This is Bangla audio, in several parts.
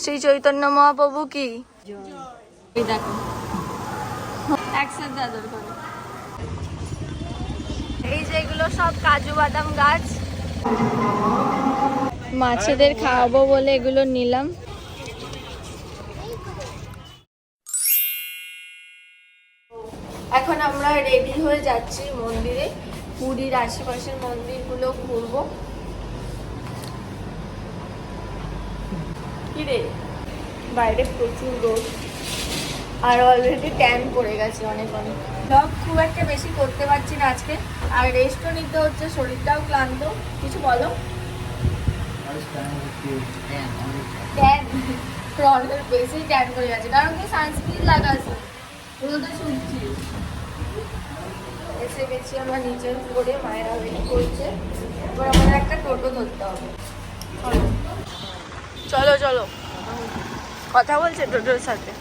শ্রী চৈতন্য মহাপ্রভু কি দেখো একসাথে আদর করে। এই যেগুলো সব কাজু বাদাম গাছ, মাছেদের খাওয়াবো বলে এগুলো নিলাম। এখন আমরা রেডি হয়ে যাচ্ছি মন্দিরে, পুরীর আশেপাশের মন্দিরগুলো ঘুরবো। কি রে, বাইরে প্রচুর রোদ আর অলরেডি ট্যান পড়ে গেছে অনেক অনেক। ব্লগ খুব একটা বেশি করতে পারছি না আজকে, আর রেস্টও নিতে হচ্ছে, শরীরটাও ক্লান্ত। কিছু বলো। ট্যান বেশি ট্যান পড়ে গেছে, কারণ কি সানস্ক্রিন লাগাচ্ছে, রোদে শুনছি। এসে গেছি আমরা নিচের ফ্লোরে, মায়েরা ওয়েট করছে। এবার আমাদের একটা টোটো ধরতে হবে। চলো চলো, কথা বলছে টোটোর সাথে।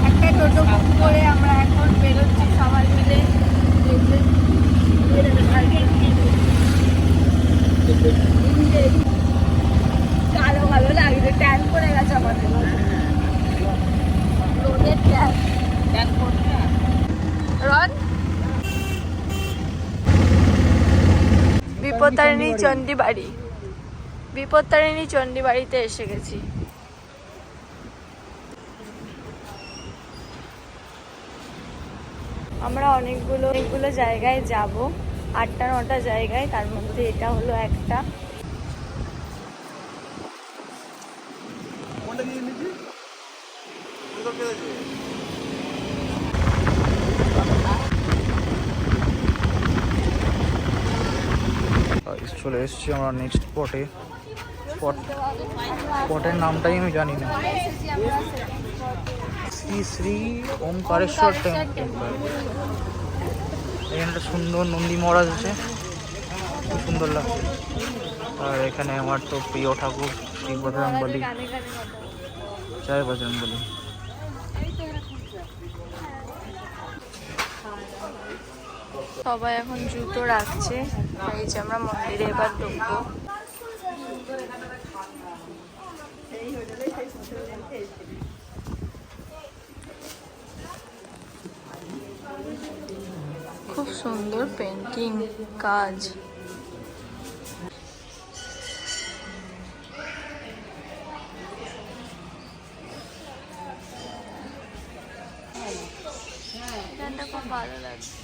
একটা টোটো বুক করে আমরা এখন বেরোচ্ছি সবাই মিলে। কালো ভালো লাগছে, ট্যান পড়ে গেছে আমাদের রোদের ট্যান পড়ছে। রন বিপত্তারিণী চণ্ডীবাড়ি, বিপত্তারিণী চণ্ডীবাড়িতে এসে গেছি। আমরা অনেকগুলো জায়গায় যাব, 8টা-9টা জায়গায়, তার মধ্যে এটা হলো একটা। চলে এসেছি আমরা নেক্সট স্পটে। স্পটের নামটাই আমি জানি না। শ্রী শ্রী ওমকারেশ্বর টেম্পল। এখানে একটা সুন্দর নন্দী মহারাজ আছে, খুব সুন্দর লাগছে। আর এখানে আমার তো প্রিয় ঠাকুর শ্রী বজরংবলী, জয় বজরংবলী। সবাই এখন জুতো রাখছে, এই যে আমরা মন্দিরে এবার ঢুকবো। খুব সুন্দর পেন্টিং কাজ। খুব ভালো লাগছে।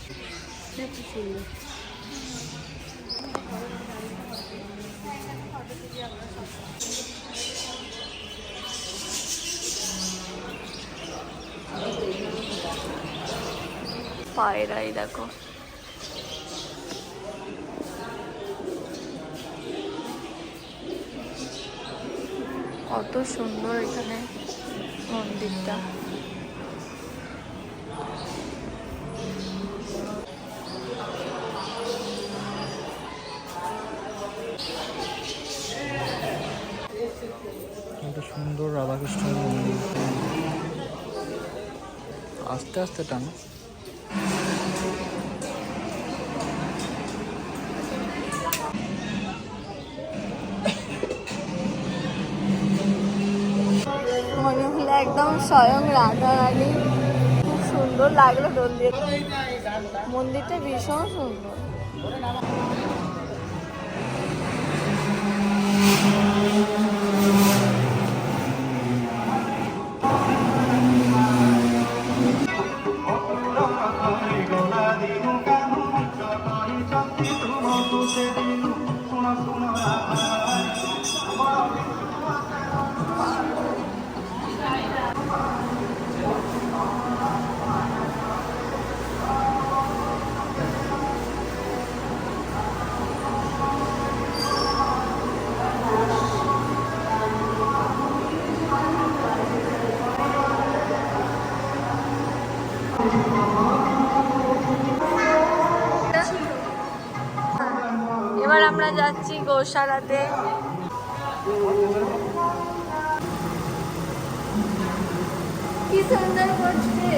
পায়রাই দেখো, কত সুন্দর এখানে মন্দিরটা। একটা সুন্দর রাধাকৃষ্ণের মন্দির। আস্তে আস্তে টানো। মনে হলো একদম স্বয়ং রাধা রানী। খুব সুন্দর লাগলো দোল দিয়ে। মন্দিরটা ভীষণ সুন্দর। এবার আমরা যাচ্ছি গৌশালাতে। কি সুন্দর করছে।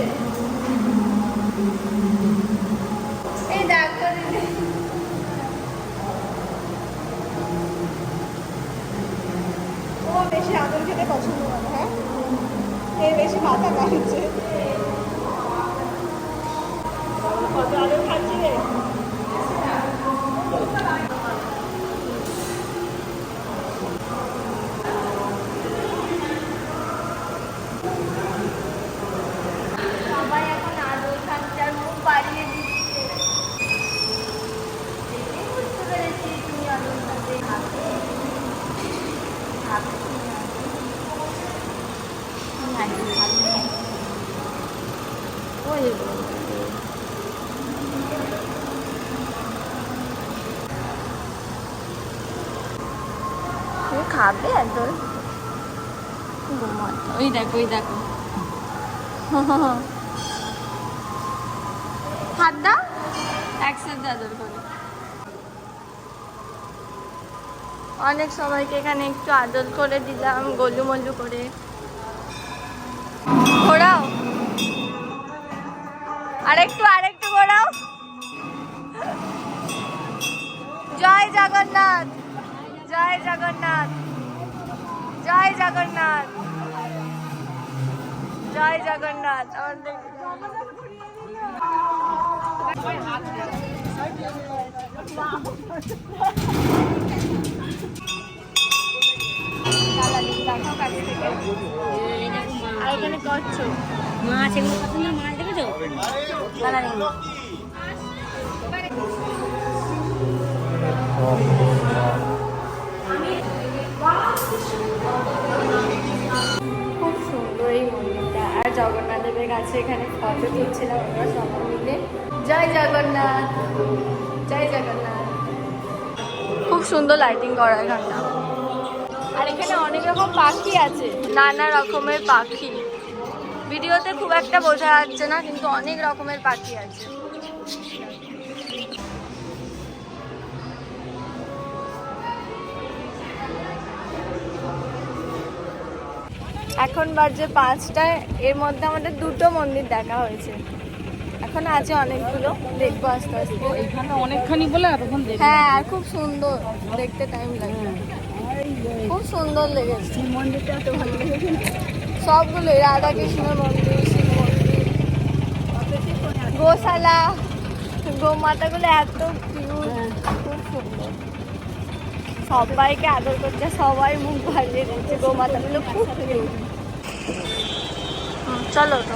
তুমি খাবে একদম? ওই দেখো ওই দেখো, হাত দাও একসাথে আদর করে। অনেক সবাইকে এখানে একটু আদর করে দিলাম, গলু মলু করে। ঘোরাও আরেকটু আরেকটু ঘোরাও। জয় জগন্নাথ, জয় জগন্নাথ, জয় জগন্নাথ, জয় জগন্নাথ। আমাদের আর এখানে করছো মাছ, এগুলো কত না মাছ দেখেছো? খুব সুন্দর এই মন্দিরটা। আর জগন্নাথ দেবের কাছে এখানে ফটো তুলছিলাম আমরা সবাই মিলে। জয় জগন্নাথ, জয় জগন্নাথ। খুব সুন্দর লাইটিং করা এখানটা। আর এখানে অনেক রকম পাখি আছে, নানা রকমের পাখি। ভিডিওতে খুব একটা বোঝা যাচ্ছে না, কিন্তু অনেক রকমের পাখি আছে। এখন বাজে 5টায়। এর মধ্যে আমাদের 2টো মন্দির দেখা হয়েছে, এখন আছে অনেকগুলো, দেখবো আস্তে আস্তে। এখানে অনেকখানি বলে এতক্ষণ দেখি। হ্যাঁ, আর খুব সুন্দর দেখতে, টাইম লাগবে। খুব সুন্দর লেগেছে মন্দিরটা, এত ভালো লেগেছে সবগুলো। রাধা কৃষ্ণের মন্দির, শিব মন্দির, গোশালা, গোমাতাগুলো এত কিউট, খুব সুন্দর। সবাইকে আদর করছে, সবাই মুখ ভালিয়ে দিচ্ছে। গোমাতাগুলো খুব কিউট। চলো তো,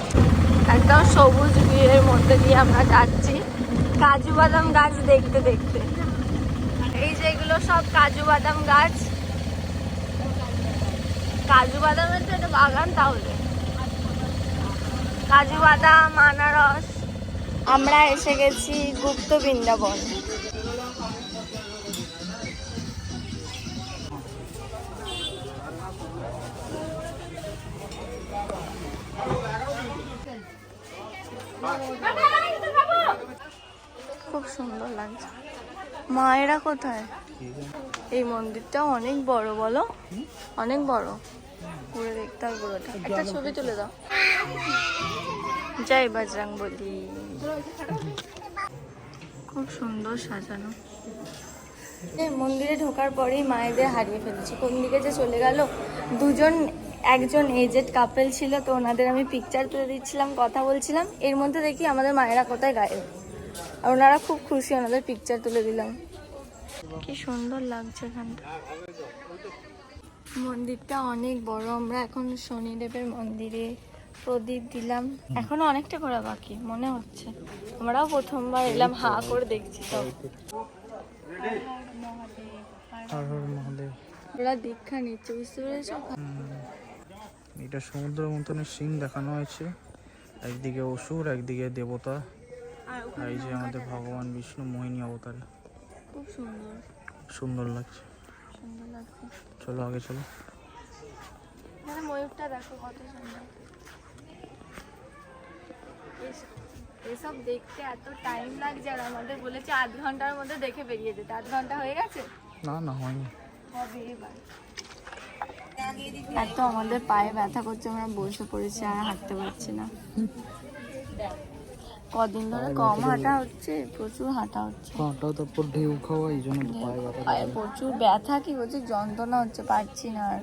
একদম সবুজ ভিড়ের মধ্যে দিয়ে আমরা যাচ্ছি কাজু বাদাম গাছ দেখতে দেখতে। এই যেগুলো সব কাজু বাদাম গাছ। কাজু বাদামের তো এটা বাগান, তাহলে কাজু বাদাম, আনারস। আমরা এসে গেছি গুপ্ত বৃন্দাবন। খুব সুন্দর লাগছে। মায়েরা কোথায়? এই মন্দিরটা অনেক বড়, বলো অনেক বড়। ঘুরে দেখতে হবে পুরোটা। একটা ছবি তুলে দাও। জয় বজরংবলী। খুব সুন্দর সাজানো। এই মন্দিরে ঢোকার পরেই মায়েদের হারিয়ে ফেলেছি, কোন দিকে যে চলে গেল। একজন এজেড কাপেল ছিল, তো ওনাদের আমি পিকচার তুলে দিচ্ছিলাম, কথা বলছিলাম। এর মধ্যে দেখি আমাদের মায়েরা কোথায় গায়েব। আর ওনারা খুব খুশি, ওনাদের পিকচার তুলে দিলাম। কি সুন্দর লাগছে এখানটা। মন্দিরটা অনেক বড়। আমরা এখন শনিদেবের মন্দিরে প্রদীপ দিলাম। এখনো অনেকটা করা বাকি মনে হচ্ছে। আমরাও প্রথমবার এলাম, হা করে দেখছি সব। ওরা দীক্ষা নিচ্ছে, বুঝতে পেরেছো? এটা সমুদ্রের মতনের সিন দেখানো হয়েছে। একদিকে অসুর, একদিকে দেবতা। আর এই যে আমাদের ভগবান বিষ্ণু মোহিনী অবতারে। খুব সুন্দর, সুন্দর লাগছে। সুন্দর লাগছে। চলো আগে চলো। ময়ূরটা দেখো কত সুন্দর। এসব দেখতে এত টাইম লাগছে, আর আমাদের বলেছে 8 ঘন্টার মধ্যে দেখে বেরিয়ে যেতে। 8 ঘন্টা হয়ে গেছে? না না, হয়নি। হবে এবার। এত আমাদের পায়ে ব্যথা করছে, আমরা বসে পড়েছি, আর হাঁটতে পারছি না। কদিন ধরে কম হাঁটা হচ্ছে, প্রচুর হাঁটা হচ্ছে। তারপর ঢেউ খাওয়া, এই জন্য পায়ে ব্যথা। পায়ে প্রচুর ব্যথা, কি বলছে যন্ত্রণা হচ্ছে, পারছি না আর।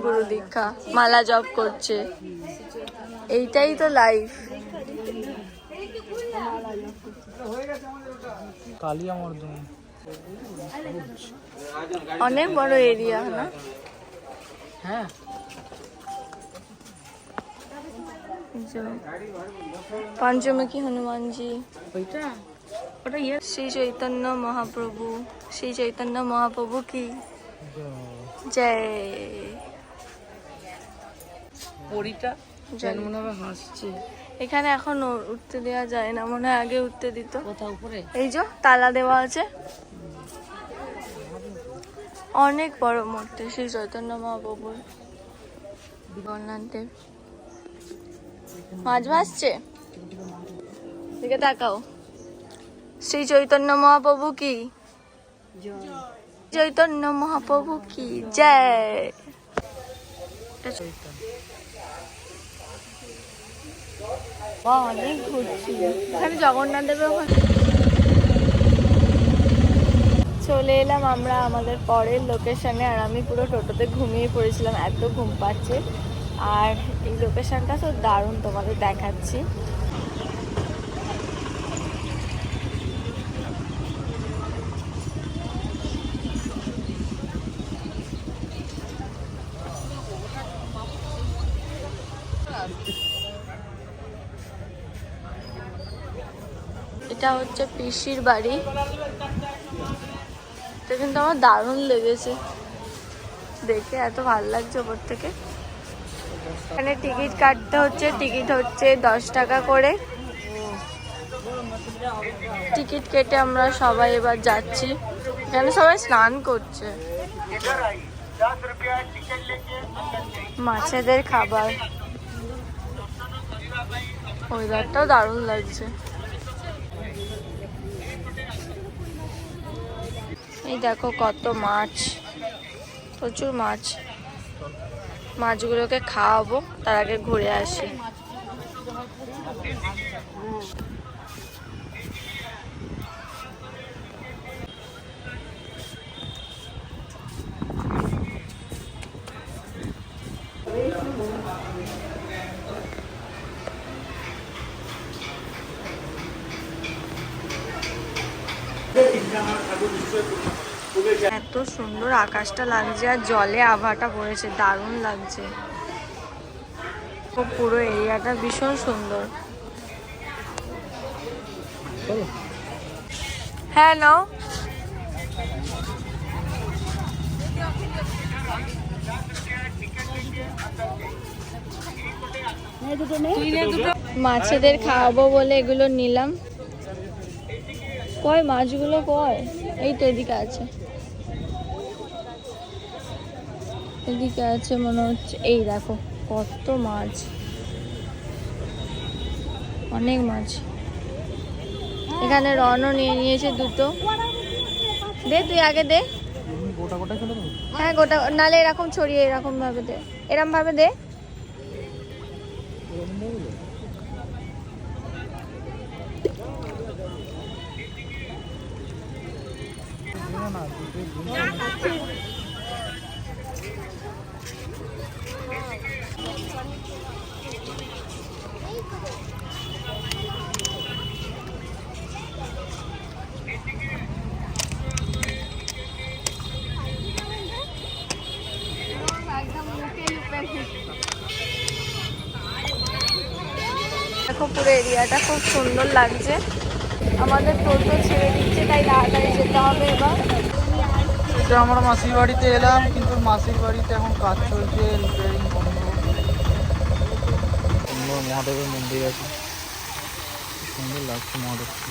গুরু দীক্ষা, মালা জপ করছে, এইটাই তো লাইফ। কালিয়া মর্দন অনেক বড় এরিয়া না? হ্যাঁ। পঞ্চমুখী হনুমানজি, শ্রী চৈতন্য মহাপ্রভু, শ্রী চৈতন্য মহাপ্রভু কি জয়। পরিটা যেন মনে হবে হাসছে। এখানে এখন উঠতে দেওয়া যায় না, মনে হয় আগে উঠতে দিত। কোথাও উপরে এই যে তালা দেওয়া আছে, অনেক বড় মূর্তি শ্রী চৈতন্য মহাপ্রভুর। জগন্নাথদেব মাছ ভাসছে, দিকে তাকাও। শ্রী চৈতন্য মহাপ্রভু কি, চৈতন্য মহাপ্রভু কি জয়। অনেক ঘুরছি এখানে জগন্নাথ দেবের ওখানে। চলে এলাম আমরা আমাদের পরের লোকেশনে, আর আমি পুরো টোটোতে ঘুমিয়ে পড়েছিলাম, এত ঘুম পাচ্ছে। আর এই লোকেশনটা তো দারুণ, তোমাদের দেখাচ্ছি। এটা হচ্ছে পিসির বাড়ি। এটা কিন্তু আমার দারুণ লেগেছে দেখে, এত ভালো লাগছে ওপর থেকে। এখানে টিকিট কাটতে হচ্ছে, টিকিট হচ্ছে 10 টাকা করে। টিকিট কেটে আমরা সবাই এবার যাচ্ছি। এখানে সবাই স্নান করছে। মাছেদের খাবার, ওয়েদারটাও দারুণ লাগছে। এই দেখো কত মাছ, প্রচুর মাছ। মাছগুলোকে খাওয়াবো, তার আগে ঘুরে আসি। এত সুন্দর আকাশটা লাগছে, আর জলে আভাটা পড়েছে, দারুণ লাগছে। পুরো এরিয়াটা ভীষণ সুন্দর। হ্যাঁ নাও। মাছেদের খাওয়াবো বলে এগুলো নিলাম। কয় মাছগুলো কয়, এই তো এদিকে আছে, এদিকে আছে মনে হচ্ছে। এই দেখো কত মাছ, অনেক মাছ। এখানে রনও নিয়ে নিয়েছে দুটো। দে তুই আগে দে। হ্যাঁ গোটা, নালে এরকম ছড়িয়ে এরকম ভাবে দে, এরকম ভাবে দে। দেখো পুরো এরিয়াটা খুব সুন্দর লাগছে। আমাদের টোটো ছেড়ে দিচ্ছে, তাই তাড়াতাড়ি যেতে হবে এবার। এটা আমরা মাসির বাড়িতে এলাম, কিন্তু মাসির বাড়িতে এখন কাজ চলছে, রিপেয়ারিং বন্ধ। সুন্দর মহাদেবের মন্দির আছে, সুন্দর লাগছে মহাদেবকে।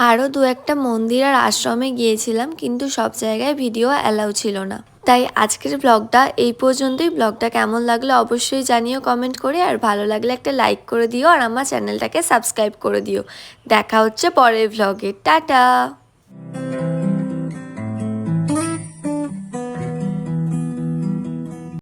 আরও দু একটা মন্দির আর আশ্রমে গিয়েছিলাম, কিন্তু সব জায়গায় ভিডিও অ্যালাউ ছিল না। তাই আজকের ব্লগটা এই পর্যন্তই। ব্লগটা কেমন লাগলো অবশ্যই জানিও কমেন্ট করে, আর ভালো লাগলে একটা লাইক করে দিও, আর আমার চ্যানেলটাকে সাবস্ক্রাইব করে দিও। দেখা হচ্ছে পরের ব্লগে, টাটা।